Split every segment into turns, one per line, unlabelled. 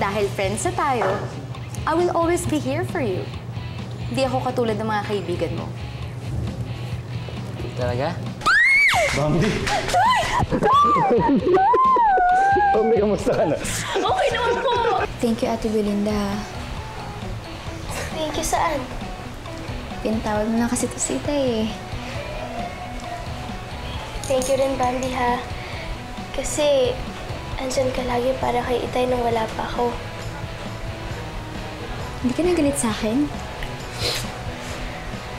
dahil friends na tayo, I will always be here for you. Hindi ako katulad ng mga kaibigan mo.
Talaga?
Bambi! Bambi, kamusta ka na?
Okay naman po!
Thank you, Ate Belinda.
Thank you saan?
Pinatawad mo na kasi to si Itay eh.
Thank you rin, Bambi, ha? Kasi, andyan ka lagi para kay Itay nung wala pa ako.
Hindi ka nagalit sa akin?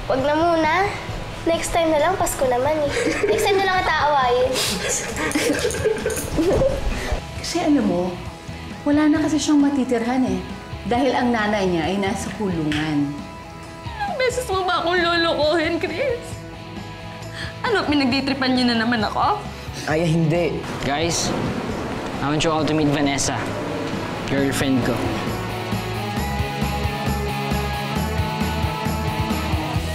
Wag na muna. Next time na lang, Pasko naman eh. Next time na lang kita aawayin.
Kasi alam mo, wala na kasi siyang matitirhan eh. Dahil ang nanay niya ay nasa kulungan.
Ilang beses mo ba akong lolokohin, Chris? Ano, pinagditripan niyo na naman ako?
Ay, hindi. Guys, I want you all to meet Vanessa. Girlfriend ko.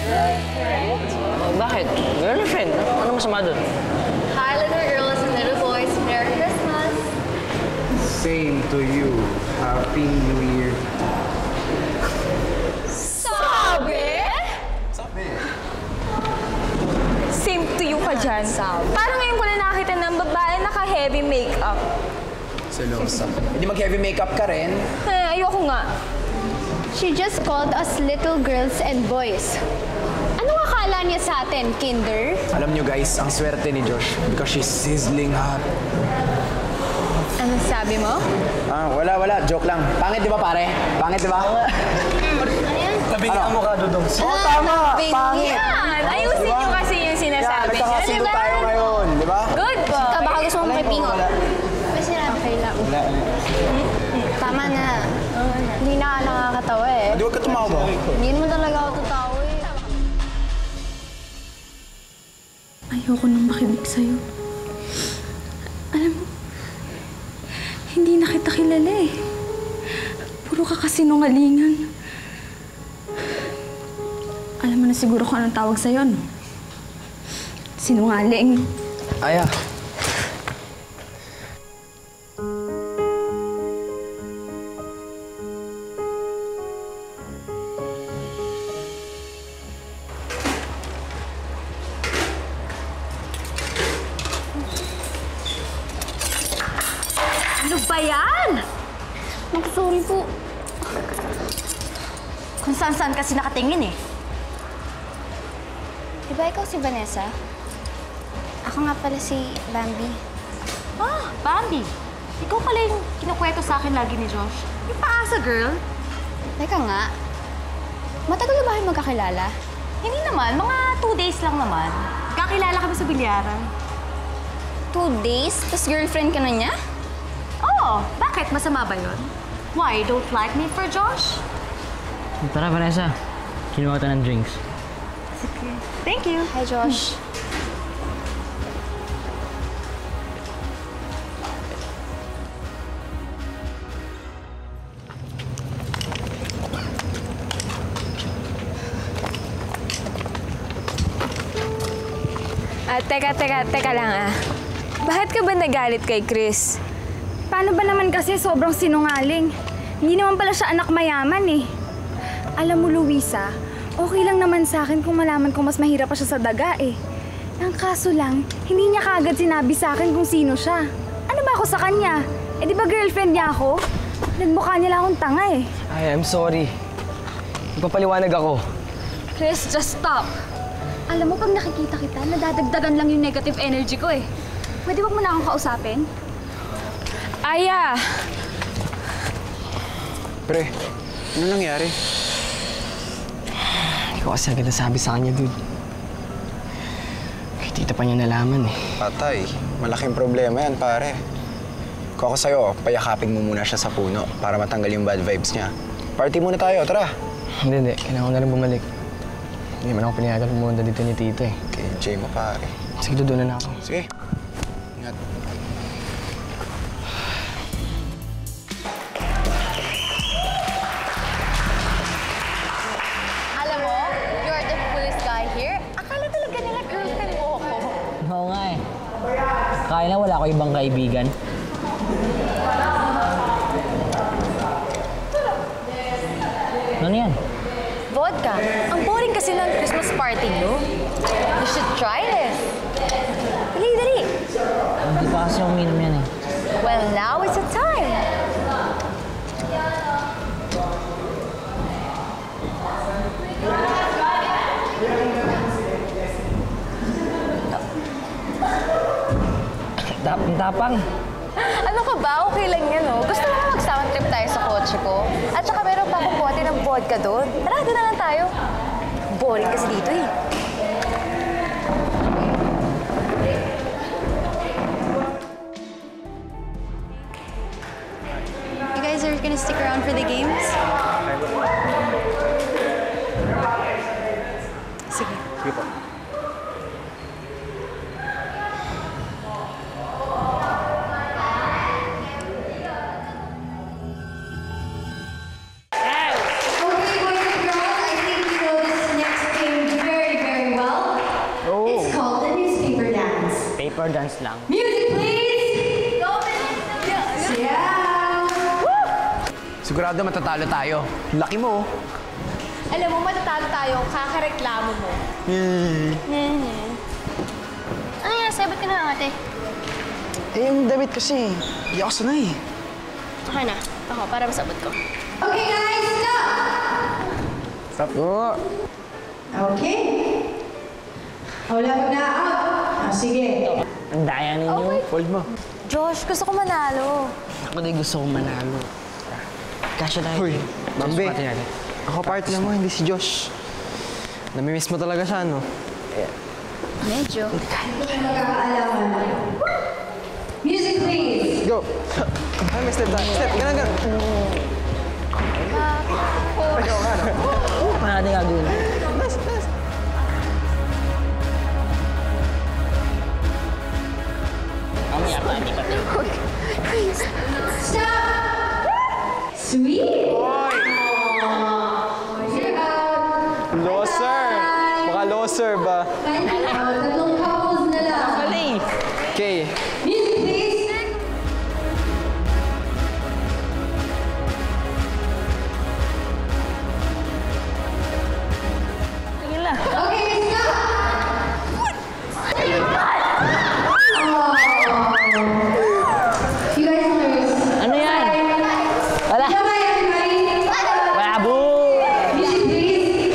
Girlfriend? Oh, bakit? Girlfriend? Ano masama doon?
Hi, little girls and little boys. Merry Christmas!
Same to you. Happy New Year.
Same to you ka dyan. Parang ngayon ko na nakita ng babae naka-heavy makeup.
Selosa. Hindi mag-heavy makeup ka rin.
Eh, ayoko nga.
She just called us little girls and boys. Anong akala niya sa atin, kinder?
Alam nyo guys, ang swerte ni Josh because she's sizzling hot.
Anong sabi mo?
Ah, wala. Joke lang. Pangit di ba pare? Pangit di ba?
Tabingin ang mukha, Dudong.
Oo, tama. Pangit.
Yan! Ayusin
Diba?
niyo kasi yung sinasabi niyo, di
nagkakasundo
ba?
tayo ngayon, di ba?
Good boy!
Ikaw, baka gusto mong may pingot.
May sinabi kayo lang.
Tama na. Hindi na ka nakakatawa eh.
Di wag ka tumawa.
Hindi naman talaga ako tatawa eh.
Ayoko nang makinig sa'yo. Alam mo, hindi na kita kilala eh. Puro ka kasinungalingan. Alam mo na siguro kung anong tawag sa'yo, no? Sinungaling.
Aya.
Ano ba yan?
Sorry po.
Kung saan-saan kasi nakatingin eh.
Di ba ikaw si Vanessa? Ako nga pala si Bambi.
Ah, Bambi. Ikaw pala yung kinukwento sa akin lagi ni Josh. Yung paasa, girl.
Teka nga, matagal na ba kayo magkakilala?
Hindi naman. Mga 2 days lang naman. Kakilala kami sa bilyaran.
2 days? Tapos girlfriend ka na niya?
Oo. Bakit? Masama ba yun? Why? Don't like me for Josh?
Tara, Vanessa. Kinuha ka ng drinks.
Sige. Thank you.
Hi, Josh.
Teka lang ah. Bakit ka ba nagalit kay Chris? Paano ba naman kasi sobrang sinungaling? Hindi naman pala siya anak mayaman eh. Alam mo, Luisa, okay lang naman sa akin kung malaman kong mas mahirap pa siya sa daga eh. Ang kaso lang, hindi niya kaagad sinabi sa akin kung sino siya. Ano ba ako sa kanya? Eh di ba girlfriend niya ako? Nagmukha niya lang akong tanga eh.
Ay, I'm sorry. Ipapaliwanag ako.
Chris, just stop. Alam mo, pag nakikita kita, nadadagdagan lang yung negative energy ko eh. Pwede wag mo na akong kausapin? Aya!
Pre, ano nangyari?
Hindi ko kasi agad nasabi sa kanya, dude. Kay tita pa niya nalaman eh.
Patay. Malaking problema yan, pare. Kung ako sa'yo, payakapin mo muna siya sa puno para matanggal yung bad vibes niya. Party muna tayo, tara.
Hindi. Kailangan ko na rin bumalik. Hindi man ako pinayagan pumunta dito ni tita eh.
Okay, Jay mo, pare.
Sige, doon na ako.
Sige. Ingat.
Alam mo, you're the coolest guy here. Akala talaga nila girlfriend mo ako.
Oo nga eh. Kaya na wala ko ibang kaibigan. Ano yan?
Vodka. Ang boring kasi ng Christmas party nyo. You should try this. Dali, dali.
Hindi pa kasi ako uminom yan eh.
Well, now is the time.
Tapang.
Ano ka ba? Okay lang yan, no? Gusto mo na mag-sound trip tayo sa kotse ko? At saka meron pa akong bote ng vodka doon. Tara, doon na lang tayo. Boring kasi dito eh.
You guys are gonna stick around for the games? Sige.
Sige po.
Okay, boys and girls, I think you know this next game very, very well. It's called the newspaper dance.
Paper dance lang.
Music, please! Yeah!
Sigurado matatalo tayo. Laki mo.
Alam mo, matatalo tayo, kakareklamo mo.
Ano yan? Sabat ka na, ate.
Eh, yung damit kasi. Hindi ako sanay.
Okay na. Ako, para masabot ko.
Okay, guys, stop!
Stop. Oh.
Okay. Wala pa na out. Sige.
Ang daya ninyo.
Hold mo.
Josh, gusto ko manalo.
Ako din gusto kong manalo. Kasya tayo.
Hoy, Bambi.
Susukatin natin.
Ako partner mo, hindi si Josh. Namimiss mo talaga siya, no?
Medyo.
Magkakaalaman. Music, please!
Go! Ay, may step tayo. Step, ganun, ganun.
Paano natin gagawin?
Nice, nice.
Mamaya pa, hindi pa tayo.
Stop! Sweet! You're out.
Loser! Baka loser ba?
Tatlong couples na lang.
Okay.
Music, please! Okay, stop! You guys lose.
Ano yan? Wala.
Bye-bye, everybody!
Bravo!
Music, please!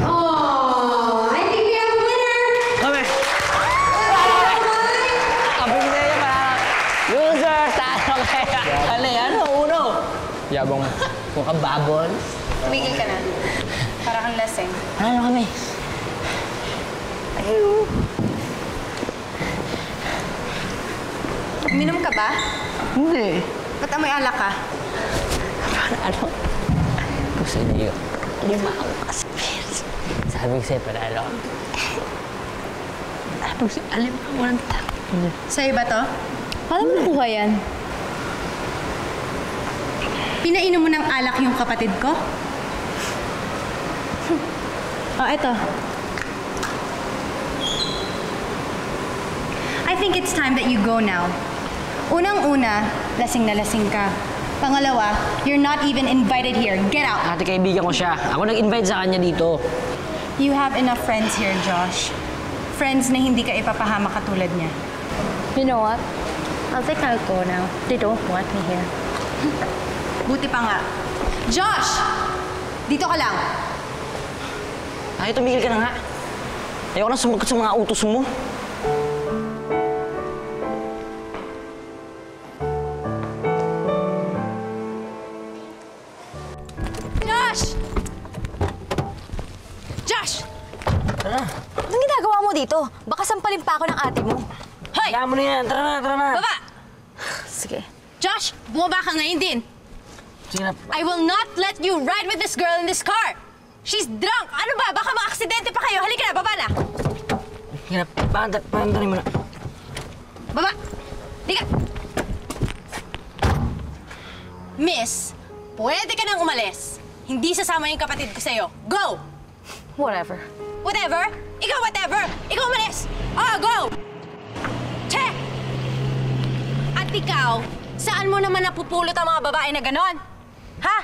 Oh, I think we have a winner!
Kami! Sabi ko sa'yo, parang loser! Talo kaya! Ano yan? Uno!
Yabang mo.
Kung ka babon.
Tumigil ka na. Para kang lasing.
Ano kami?
Uminom ka ba?
Hindi.
Ba't amoy alak ka?
Ano? Gusto niyo. Lima ako kasi. Sabi ko sa'yo, panalo. Alam mo, walang tao.
Sa'yo ba to? Paano mo nakuha yan? Pinainom mo ng alak yung kapatid ko? Oh, eto. I think it's time that you go now. Unang-una, lasing na lasing ka. Pangalawa, you're not even invited here. Get out!
Ate, kaibigan ko siya. Ako nag-invite sa kanya dito.
You have enough friends here, Josh. Friends na hindi ka ipapahama katulad niya.
You know what? I think I'll go now. They don't want me here.
Buti pa nga. Josh! Dito ka lang.
Ay, tumigil ka na nga. Ayoko na sumagot sa mga utos mo.
Josh! Josh!
Tara na.
Anong ginagawa mo dito? Baka sampalin pa ako ng ate mo.
Hoy! Kaya mo na yan. Tara na, tara na.
Baba!
Sige.
Josh, bumaba ka ngayon din.
Sige na.
I will not let you ride with this girl in this car. She's drunk. Ano ba? Baka maaksidente pa kayo. Halika na, baba na.
Sige na. Paandarin mo na.
Baba! Halika! Miss, pwede ka nang umalis. Hindi sasama yung kapatid ko sa'yo. Go!
Whatever.
Whatever? Ikaw whatever! Ikaw umalis! Oh, go! Check! At ikaw, saan mo naman napupulot ang mga babae na ganon? Ha?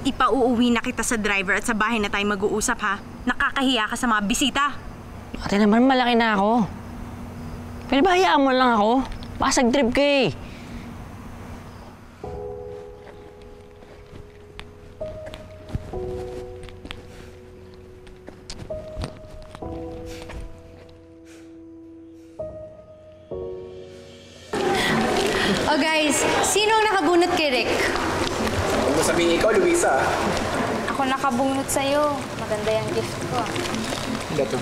Ipauuwi na kita sa driver at sa bahay na tayo mag-uusap, ha? Nakakahiya ka sa mga bisita.
Ate naman, malaki na ako. Pinabahayaan mo lang ako. Pasag trip ka eh.
Oh guys, sino ang nakabunot kay Rick?
Huwag mo sabihin ikaw, Luisa.
Ako nakabunot sa'yo. Maganda yung gift ko.
Hindi to.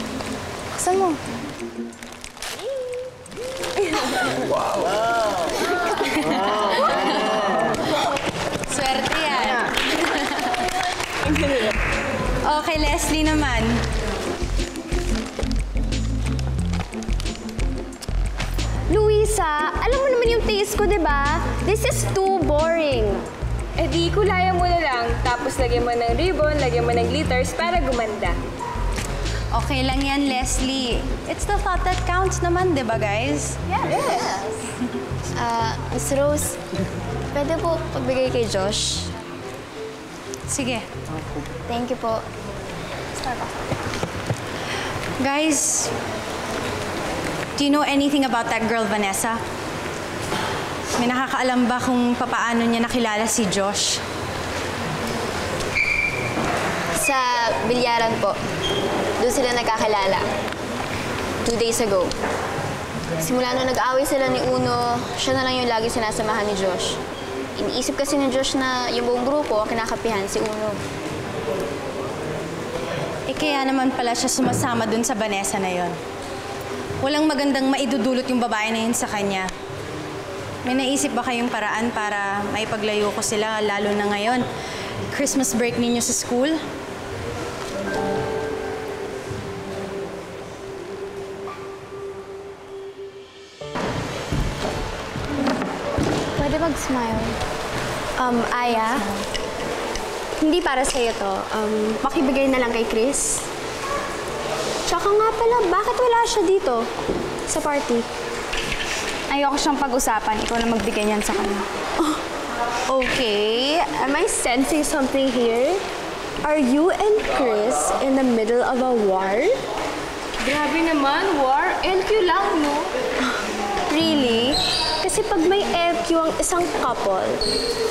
Saan mo?
Swerte yan. Okay, Leslie naman.
Luisa, alam mo naman yung taste ko, di ba? This is too boring.
Eh di, kulayan mo na lang. Tapos lagyan mo ng ribbon, lagyan mo ng glitters para gumanda.
Okay lang yan, Leslie. It's the thought that counts naman, di ba, guys?
Miss Rose, pwede po pagbigay kay Josh?
Sige.
Thank you po.
Guys, do you know anything about that girl, Vanessa? May nakakaalam ba kung papaano niya nakilala si Josh?
Sa bilyaran po. Doon sila nagkakilala. 2 days ago. Simula nung nag-away sila ni Uno, siya na lang yung lagi sinasamahan ni Josh. Iniisip kasi ni Josh na yung buong grupo ang kinakapihan si Uno.
Eh kaya naman pala siya sumasama dun sa Vanessa na yon. Walang magandang maidudulot yung babae na yun sa kanya. May naisip ba kayong paraan para maipaglayo ko sila, lalo na ngayon? Christmas break ninyo sa school?
Pwede mag-smile. Aya, hindi para sa'yo to. Makibigay na lang kay Chris. Tsaka nga pala, bakit wala siya dito sa party?
Ayoko siyang pag-usapan. Ikaw na magbigay niyan sa kanya.
Okay, am I sensing something here? Are you and Chris in the middle of a war?
Grabe naman, war. LQ lang, no?
Really? Kasi pag may LQ ang isang couple,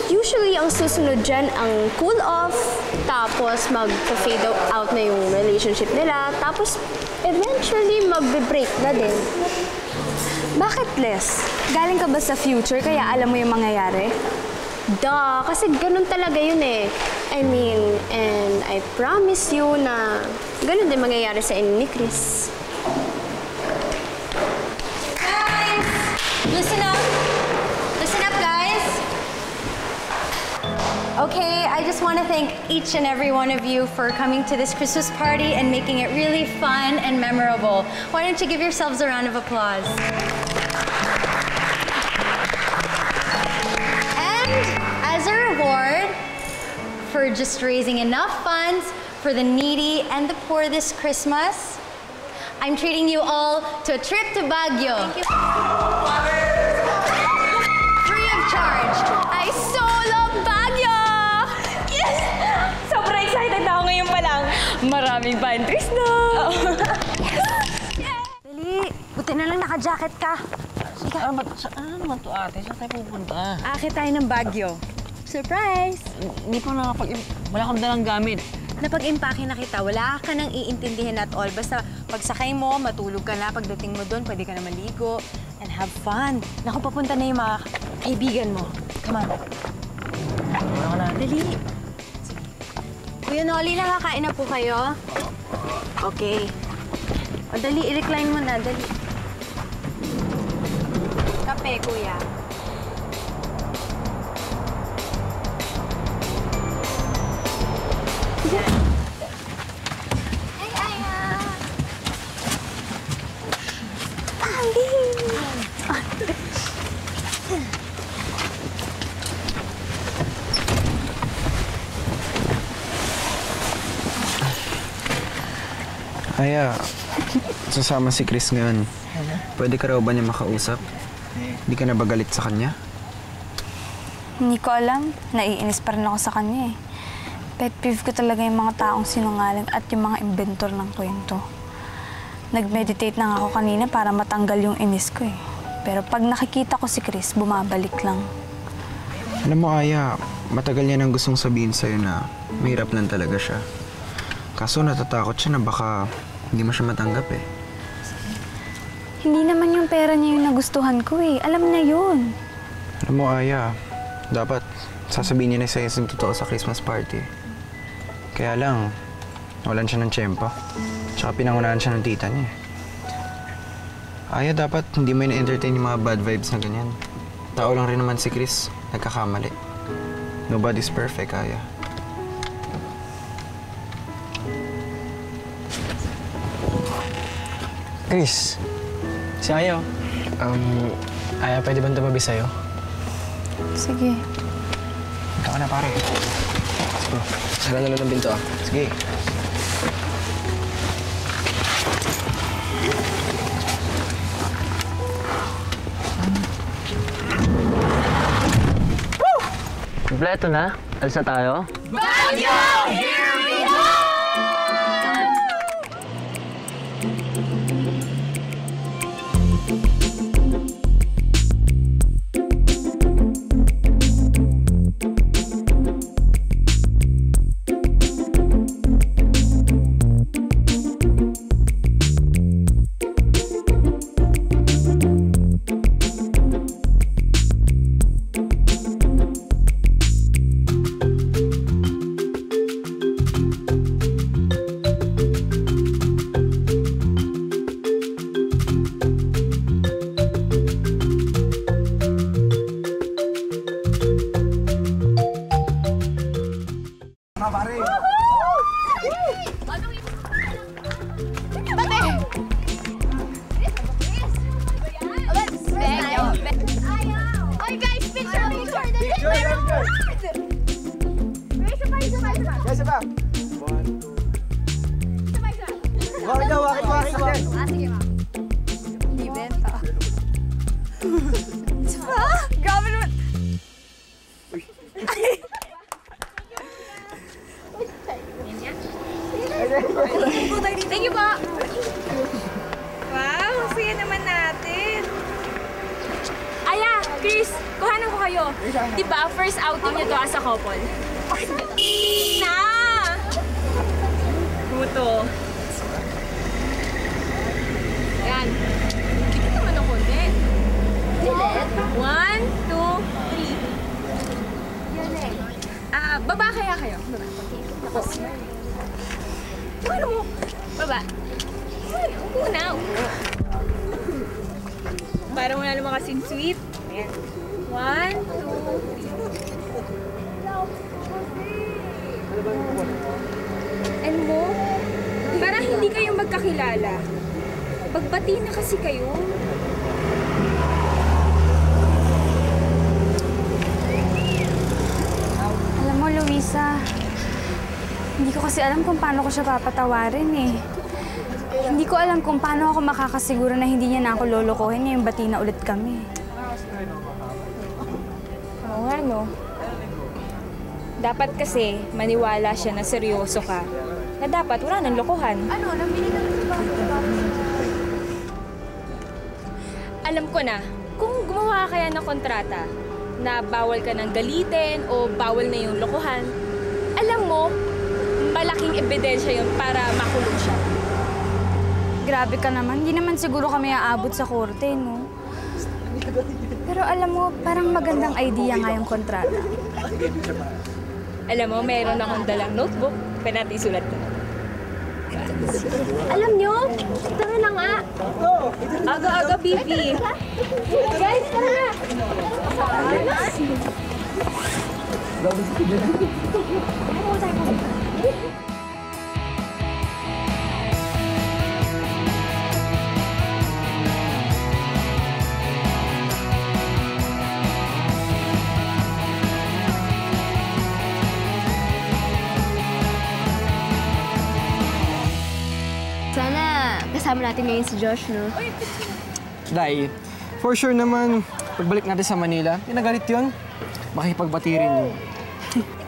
usually ang susunod dyan ang cool off, tapos mag-fade out na yung relationship nila, tapos eventually mag-break na din.
Bakit, Les? Galing ka ba sa future kaya alam mo yung mangyayari?
Duh, kasi ganun talaga yun eh. I mean, and I promise you na ganun din mangyayari sa inyo ni Chris.
Guys! Listen up! Listen up, guys! Okay, I just want to thank each and every one of you for coming to this Christmas party and making it really fun and memorable. Why don't you give yourselves a round of applause? As a reward for just raising enough funds for the needy and the poor this Christmas, I'm treating you all to a trip to Baguio. Thank you. Free of charge.
I so love Baguio! Yes! Sobrang excited na ako ngayon pa lang. Maraming pantries na.
Dali, buti na lang naka-jacket ka.
Saan naman to, ate? Saan tayo pupunta?
Akit tayo ng Baguio. Surprise!
Hindi pa wala akong dalang gamit.
Napag-impake na kita, wala ka nang iintindihin at all. Basta pagsakay mo, matulog ka na. Pagdating mo doon, pwede ka na maligo and have fun. Naku, papunta na yung mga kaibigan mo. Come on.
Wala ka na.
Dali. Kuya Nolly, nakakain na po kayo? Okay. O, dali, i-recline mo na. Dali. Kape, kuya.
Ay, Aya!
Aya, sasama si Chris ngayon. Pwede ka raw ba niya makausap? Hindi ka na ba galit sa kanya?
Hindi ko alam. Naiinis pa rin ako sa kanya eh. Pet peeve ko talaga yung mga taong sinungaling at yung mga inventor ng kwento. Nag-meditate na nga ako kanina para matanggal yung inis ko eh. Pero pag nakikita ko si Chris, bumabalik lang.
Alam mo, Aya, matagal niya nang gustong sabihin sa'yo na mahirap lang talaga siya. Kaso natatakot siya na baka hindi mo siya matanggap eh.
Hindi naman yung pera niya yung nagustuhan ko eh. Alam niya yun.
Alam mo, Aya, dapat sasabihin niya na sa'yo yung totoo sa Christmas party. Kaya lang, walan siya ng tiyempo. Tsaka pinangunahan siya ng tita niya. Aya, dapat hindi mo na-entertain yung mga bad vibes na ganyan. Tao lang rin naman si Chris. Nagkakamali. Nobody's perfect, Aya.
Chris, si Aya. Aya, pwede ba tumabi sa'yo?
Sige.
Ikaw ka na, pare.
Sige, sara na lang ng pinto ah.
Sige.
Kompleto na? Alsa tayo?
Grabe naman. Thank you po. Wow, saya naman natin. Aya, Chris, kuhanan ko kayo. Di ba, first outing niyo to as a couple? Na! Buto. Yan. Dikit naman ng konti. 1, 2, 3. Baba kaya kayo? Baba. Tapos. Ano mo? Baba. Upo na. Parang wala naman kasing sweet. Ayan. 1, 2, 3. And mo, parang hindi kayo magkakilala. Pagbati na kasi kayo. Alam mo, Luisa, hindi ko kasi alam kung paano ko siya papatawarin eh. Hindi ko alam kung paano ako makakasiguro na hindi niya na ako lolokohin ngayong bati na ulit kami. Oo nga, no? Dapat kasi maniwala siya na seryoso ka. Na dapat wala nang lokohan. Ano? Nabili ka na ba? Alam ko na, kung gumawa kaya ng kontrata na bawal ka nang galitin o bawal na yung lokohan, alam mo, malaking ebidensya yun para makulong siya. Grabe ka naman. Hindi naman siguro kami aabot sa korte, no? Pero alam mo, parang magandang idea nga yung kontrata. Alam mo, meron akong dalang notebook. Pwede natin isulat ko. Alam nyo, tara na nga. Aga-aga, Bibi. Guys, tara na.
Sana
kasama natin ngayon si Josh, no?
Dahil, for sure naman, pagbalik natin sa Manila, pinagalit yun. Makikipagbati rin yun.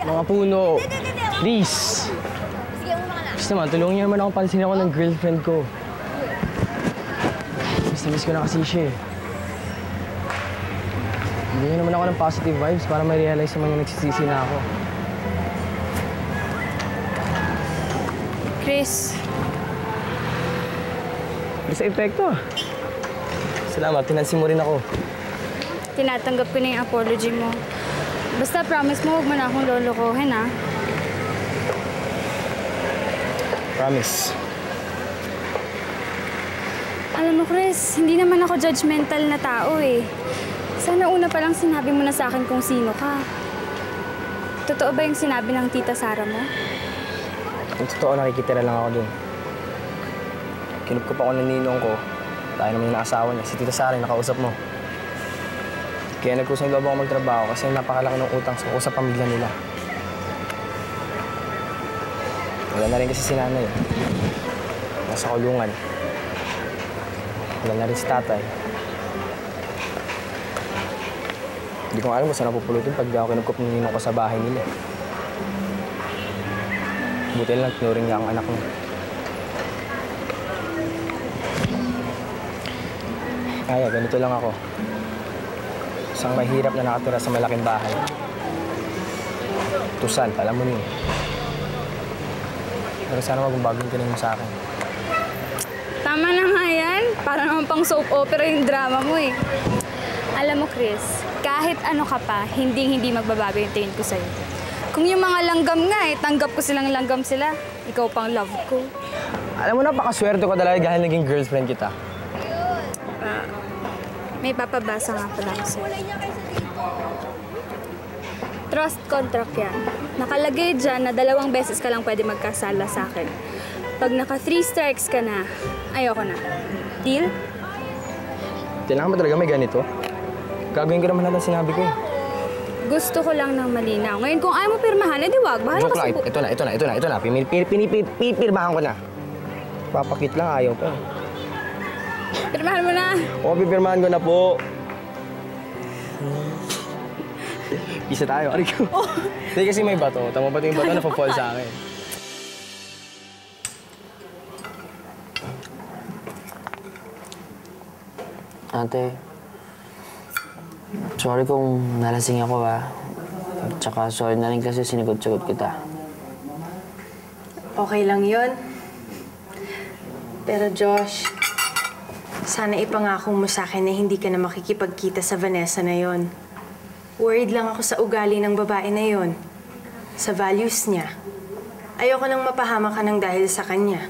Mga puno, please. Gusto naman, tulungan niyo naman ako pansin ako ng girlfriend ko. Miss ko na kasi siya eh. Bigyan naman ako ng positive vibes para ma-realize naman yung nagsisisi na ako.
Chris,
Sa epekto ah. Salamat, pinansin mo rin ako.
tinatanggap ko na yung apology mo. Basta promise mo, huwag mo na akong lolokohin, ha?
Promise.
Alam mo, Chris, hindi naman ako judgmental na tao, eh. Sana una pa lang sinabi mo na sa akin kung sino ka. Totoo ba yung sinabi ng tita Sara mo?
Yung totoo, nakikitira lang ako dun. Kinup ko pa ako ng ninong ko. Tayo naman yung asawa niya, si Tita Sara, yung nakausap mo. Kaya nagkusang loob ako magtrabaho kasi napakalaki ng utang ko sa pamilya nila. Wala na rin kasi si nanay. Nasa kulungan. Wala na rin si tatay. Hindi ko alam kung saan napupulutin pag di ako kinugkop ng ninong ko sa bahay nila. Buti lang, tinuring niya ang anak niya. Kaya, ganito lang ako. Isang mahirap na nakatira sa malaking bahay. Tusan, alam mo niyo. Pero sana magbago yung tingin mo sa akin.
Tama na nga yan. Para naman pang soap opera yung drama mo, eh. Alam mo, Chris, kahit ano ka pa, hindi magbabago yung tingin ko sa'yo. Kung yung mga langgam nga, eh, tanggap ko silang langgam sila. Ikaw pang love ko.
Alam mo, napakaswerte ko talaga dahil naging girlfriend kita.
May papabasa nga pala ako sa'yo. Trust contract yan. Nakalagay dyan na 2 beses ka lang pwede magkasala sa akin. Pag naka 3 strikes ka na, ayoko na. Deal?
Kailangan ba talaga may ganito? Gagawin ko naman natin sinabi ko eh.
Gusto ko lang ng malinaw. Ngayon kung ayaw mo pirmahan, edi wag. Bahala
Joke
ka
lang, ito na. Pipirmahan ko na. Papakit lang, ayaw ko.
Pirmahan mo na.
Oo, pipirmahan ko na po. Isa tayo. Aray ko. Hindi kasi may bato. Tama ba yung bato na pa-fall sa akin?
Ate, sorry kung nalasing ako Tsaka sorry na rin kasi sinigot-sagot kita.
Okay lang yun. Pero Josh, sana ipangako mo sa akin na hindi ka na makikipagkita sa Vanessa na yon. Worried lang ako sa ugali ng babae na yon. Sa values niya. Ayoko nang mapahama ka ng dahil sa kanya.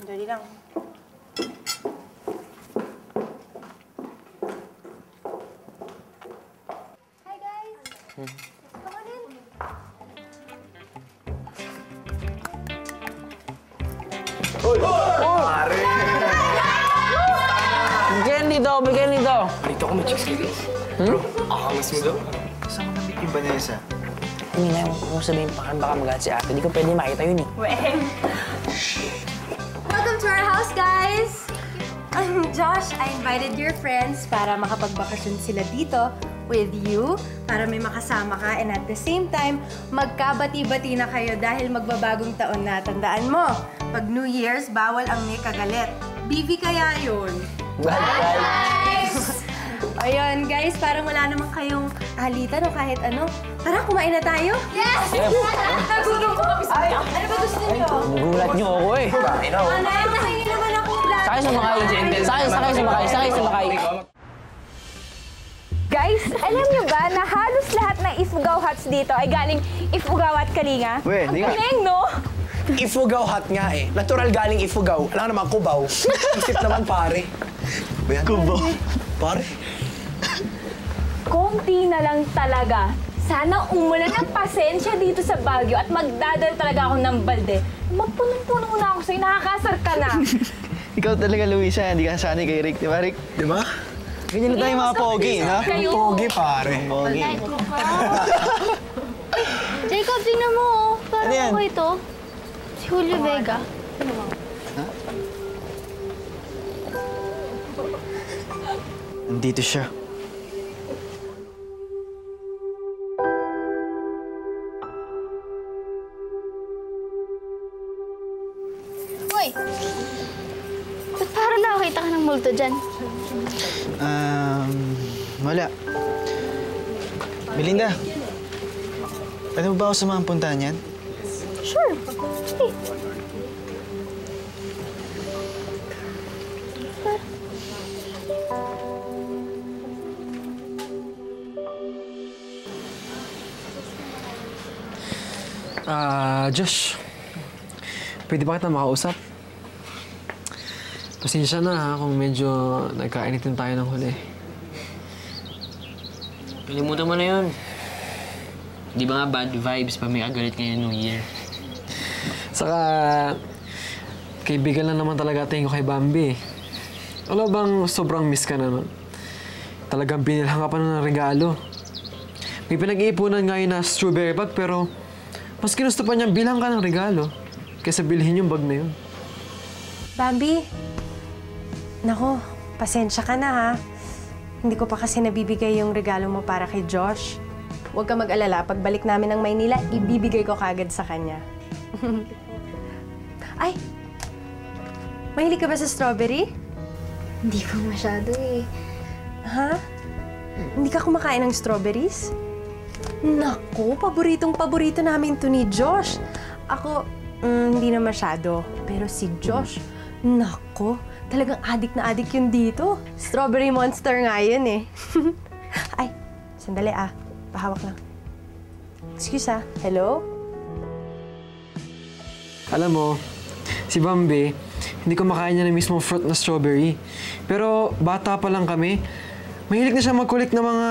Dali lang.
Hi, guys. Come on in.
Bigyan dito!
Dito ako may chicks kayo. Bro, angas mo daw. Saan mo nabit yung Vanessa?
Hindi na yung sabihin pa baka magalit si ate. Hindi ko pwede makita yun eh.
Welcome to our house, guys! Josh, I invited your friends para makapagbakasyon sila dito with you, para may makasama ka, and at the same time, magkabati-bati na kayo dahil magbabagong taon na. Tandaan mo, pag New Year's, bawal ang may kagalit. BV kaya yun.
Guys!
Ayun, guys, parang wala naman kayong halitan o kahit ano. Tara, kumain na tayo?
Yes!
Nagutom ko kami sa ano ba gusto niyo?
Gulat niyo ako eh.
Ano, nahingi naman ako lahat.
Sakay sumakay.
Guys, alam niyo ba na halos lahat ng Ifugao huts dito ay galing Ifugao at Kalinga?
Weh, di nga.
Galing, no?
Ifugao hot nga eh. Natural galing Ifugao. Alam naman, Cubao. Isip naman, pare. Cubao. Pare.
Konti na lang talaga. Sana umulan ng pasensya dito sa Baguio at magdadal talaga ako ng balde. Magpunong-punong na ako sa'yo, nakakasar ka na.
Ikaw talaga, Luisa. Hindi ka sanay kay Rick. Di ba, Rick?
Di ba?
Ganyan na tayo mga pogi, ha?
Pogi, pare.
Pogi.
Jacob, tingnan mo, oh. Parang
Ano yan?
ako ito. Si Julio Vega.
Nandito siya.
Hoy! Ba't parang nakakita ka ng multo dyan?
Wala. Belinda, pwede mo ba ako samahan puntahan yan?
Sure. Sige.
Josh. Pwede ba kita makausap? Pasensya na ha kung medyo nagkainitin tayo ng huli.
Kalimutan mo na yun. Di ba nga bad vibes pag may agalit ngayon New Year?
Saka, kaibigan lang naman talaga tingin ko kay Bambi. Alam bang sobrang miss ka na nun? Talagang binilhan ka pa nun ng regalo. May pinag-iipunan ngayon na strawberry bag pero mas ginusto pa niyang bilang ka ng regalo kaysa bilhin yung bag na yun.
Bambi, nako, pasensya ka na ha. Hindi ko pa kasi nabibigay yung regalo mo para kay Josh. Huwag ka mag-alala, pagbalik namin ng Maynila, ibibigay ko kagad sa kanya. Ay! Mahilig ka ba sa strawberry?
Hindi pa masyado eh.
Ha? Hindi ka kumakain ng strawberries? Naku, paboritong-paborito namin to ni Josh. Ako, hindi na masyado. Pero si Josh, naku, talagang addict na addict yun dito. Strawberry monster nga yun eh. Ay, sandali ah. Pahawak lang. Excuse ah. Hello?
Alam mo, si Bambi, hindi ko makain niya ng mismo fruit na strawberry. Pero bata pa lang kami, mahilig na siya mag-collect ng mga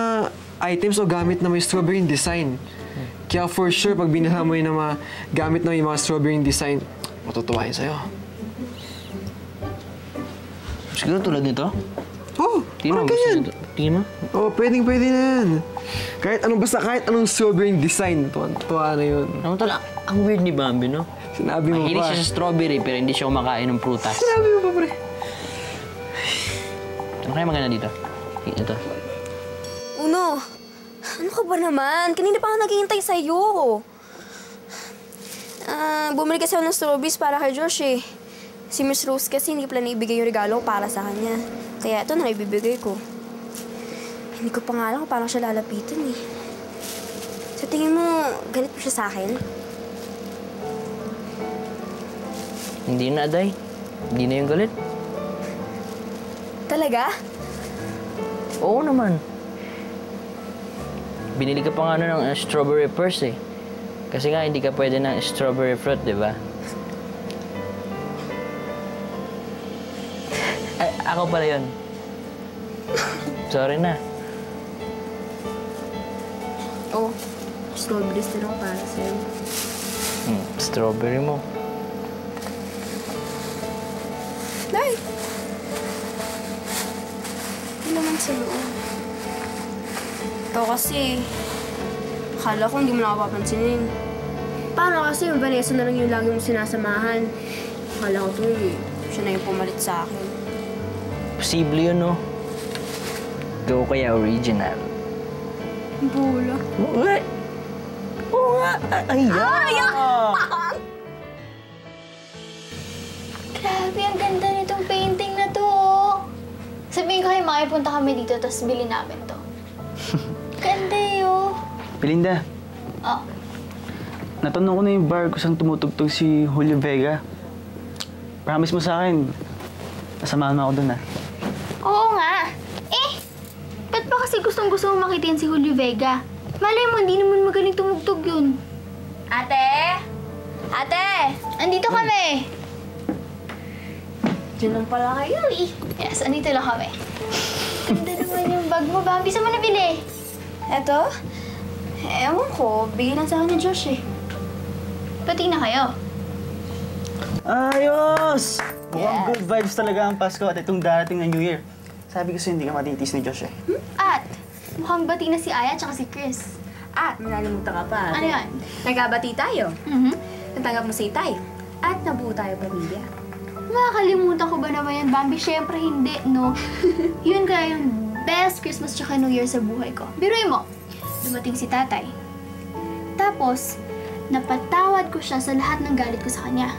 items o gamit na may strawberry design. Kaya for sure, pag binila mo yun ng mga gamit na may mga strawberry design, matutuwa yun sa'yo.
Siguro tulad nito?
Oo, parang ganyan.
Tingin mo?
Oo, pwedeng-pwede na yan. Kahit anong strawberry design, tuwa na yun.
Ano tala, ang weird ni Bambi, no?
Sinabi mo
Mahilig
pa.
siya sa strawberry pero hindi siya kumakain ng prutas.
Sinabi mo pa, pre.
Ano kaya maganda dito? Ito.
Uno, ano ka ba naman? Kanina pa ako naghihintay sa'yo. Bumili kasi ako ng strawberries para kay Josh eh. Si Miss Rose kasi hindi pala naibigay yung regalo para sa kanya. Kaya ito na ibibigay ko. Hindi ko pa nga alam kung paano siya lalapitan eh. Sa tingin mo, galit mo siya sa akin?
Hindi na, Aday. Hindi na yung galit.
Talaga?
Oo naman. Binili ka pa nga ng strawberry purse eh. Kasi nga hindi ka pwede ng strawberry fruit, di ba? Ako pala yun. Sorry na.
Oo. Strawberries din ako para sa'yo.
Strawberry mo.
Nay! Hindi naman sa loob. Ikaw kasi, akala ko hindi mo na papansinin. Paano kasi yung Vanessa na lang yung lagi mong sinasamahan? Akala ko to eh, siya na yung pumalit sa akin.
Posible yun, no? Ikaw kaya original.
Bula.
What? Oo nga. Ayan!
Grabe, ang ganda nitong painting na to. Oh. Sabihin ko kayo, makipunta kami dito, tapos bilhin namin to. Ganda yun.
Belinda,
Oh.
natanong ko na yung bar kung saan tumutugtog si Julio Vega. Promise mo sa akin, nasamahan mo ako dun, ha?
Oo nga. Ba't ba kasi gustong-gusto mo makita yan si Julio Vega? Malay mo, hindi naman magaling tumugtog yun. Ate! Ate! Andito kami! Diyan lang pala kayo eh. Yes, andito lang kami. Ganda naman yung bag mo, Bambi. Saan mo nabili?
Eto? Ewan ko, bigyan lang sa akin ni Josh eh.
Pati na kayo.
Ayos! Mukhang good vibes talaga ang Pasko at itong darating na New Year. Sabi ko sa'yo, hindi ka matitis ni Josh eh.
At, mukhang bati na si Aya at si Chris.
At, nalimutan ka pa.
Ano yan?
Nagkabati tayo.
Mhm.
Natanggap mo si Itay. At nabuo tayo pamilya.
Makakalimutan ko ba naman yan, Bambi? Siyempre hindi, no? Yun kaya yung best Christmas tsaka New Year sa buhay ko. Biruin mo, dumating si tatay. Tapos, napatawad ko siya sa lahat ng galit ko sa kanya.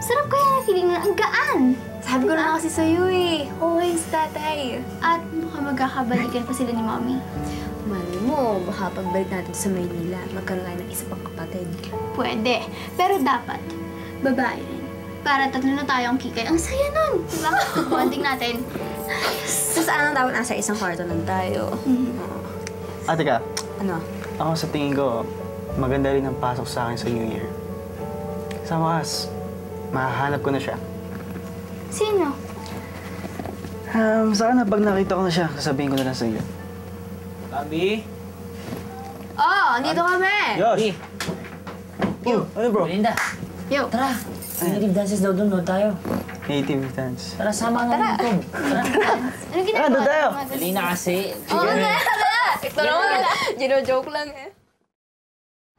Sarap kaya na feeling na ang gaan.
Sabi ko na kasi sa'yo eh. Okay si tatay.
At mukhang magkakabalikan pa sila ni Mommy.
Mali mo, baka pagbalik natin sa Maynila, magkaroon tayo ng isa pang kapatid.
Pwede. Pero dapat, babae rin. Para tatlo na tayo ang kikay. Ang saya nun! Diba? Bonding natin.
So saan ang dapat nasa isang kwarto lang tayo?
Ate ka,
Ano?
ako sa tingin ko, maganda rin ang pasok sa akin sa New Year. Sa wakas, mahahanap ko na siya.
Sino?
Sana pag nakita ko na siya, sasabihin ko na lang sa iyo.
Bambi?
Oh, andito kami!
Josh! Yo, ano bro?
Belinda,
Yo!
tara. Native dances daw doon, tayo.
Native dance.
Tara, sama nga natin. Tara.
Ano ginagawa?
doon tayo.
Dali na kasi.
Oo, ito naman. Gino-joke lang eh.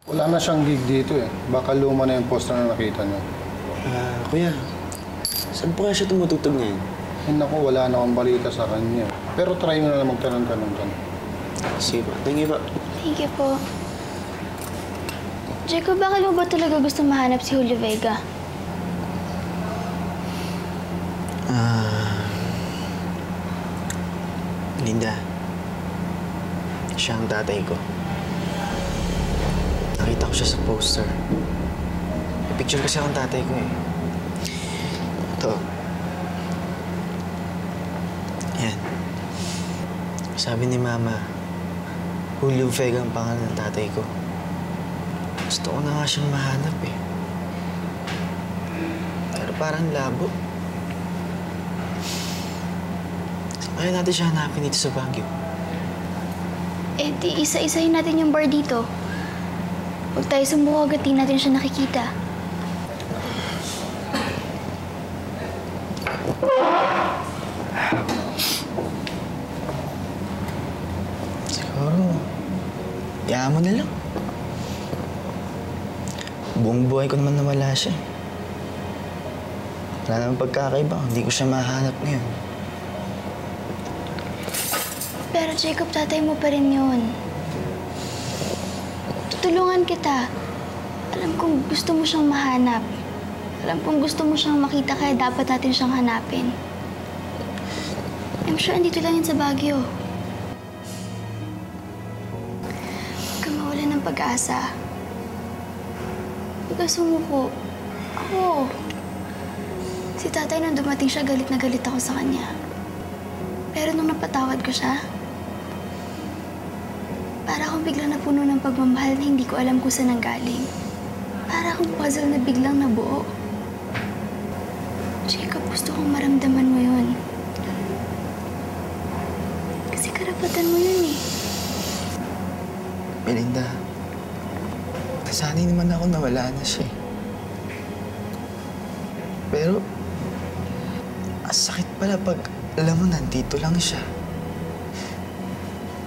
Wala na siyang gig dito eh. Baka luma na yung poster na nakita niyo.
Kuya, saan po kaya siya tumutugtog ngayon?
Eh naku, wala na akong balita sa kanya. Pero try mo na lang magtanong-tanong dyan.
Sige pa, tingin pa.
Thank you po. Jacob, bakit mo ba talaga gusto mahanap si Julio Vega?
Linda, siya ang tatay ko. Nakita ko siya sa poster. May picture kasi akong tatay ko eh. Ito. Yan. Sabi ni Mama, Julio Vega ang pangalan ng tatay ko. Gusto ko na nga siyang mahanap eh. Pero parang labo. Kaya natin siya hanapin dito sa Baguio.
Eh di isa-isahin natin yung bar dito. Huwag tayo sumuko agad, di natin siya nakikita.
Siguro, hayaan mo na lang. Buong buhay ko naman nawala siya. Wala naman pagkakaiba. Hindi ko siya mahanap ngayon.
Pero Jacob, tatay mo pa rin yun. Tutulungan kita. Alam kong gusto mo siyang mahanap. Alam kong gusto mo siyang makita, kaya dapat natin siyang hanapin. I'm sure andito lang yun sa Baguio. Huwag kang mawalan ng pag-asa. Huwag kang sumuko. Ako. Si tatay nung dumating siya, galit na galit ako sa kanya. Pero nung napatawad ko siya, para akong biglang napuno ng pagmamahal na hindi ko alam kung saan nanggaling. Para akong puzzle na biglang nabuo. Jacob, gusto kong maramdaman mo yun. Kasi karapatan mo yun eh.
Belinda, nasanay naman ako na wala na siya eh. Pero, ang sakit pala pag alam mo nandito lang siya.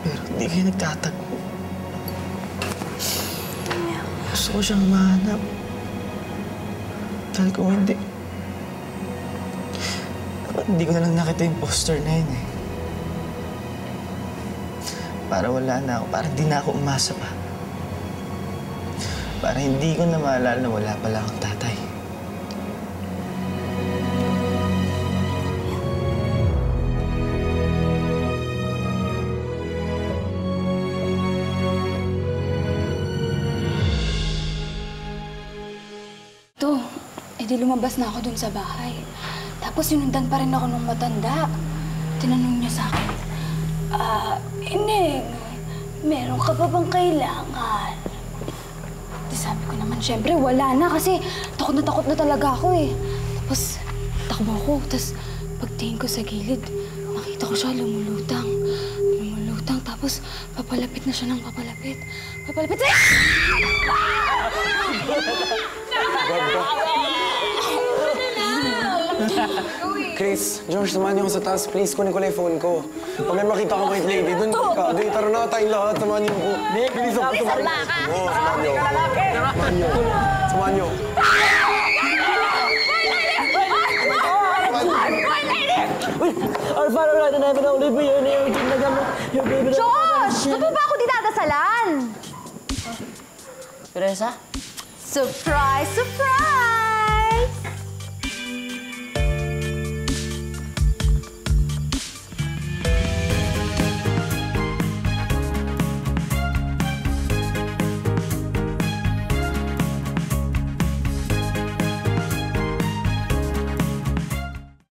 Pero hindi kayo nagtatagpo. Gusto ko siyang mahanap. Dahil kung hindi, dapat hindi ko na lang nakita yung poster na yun eh. Para wala na ako, para hindi na ako umasa pa. Para hindi ko na maalala na wala pala akong tatay.
Di lumabas na ako dun sa bahay. Tapos sinundan pa rin ako ng matanda. Tinanong niya sa akin, Ineng, meron ka pa bang kailangan? Di sabi ko naman, syempre wala na kasi takot na talaga ako eh. Tapos takbo ko, tapos pagtingin ko sa gilid, nakita ko siya lumulutang. Tapos papalapit na siya ng papalapit.
Chris, Josh, samahan niyo ako sa taas. Please, kunin ko lang yung phone ko. Pag may makita ko white lady, dun ka. Di, tara na tayong lahat. Samahan niyo ako. Bilis ako. Oo, samahan niyo ako. Samahan niyo. Samahan niyo.
Josh! Ba't mo ba ako dinadasalan?
Teresa?
Surprise! Surprise!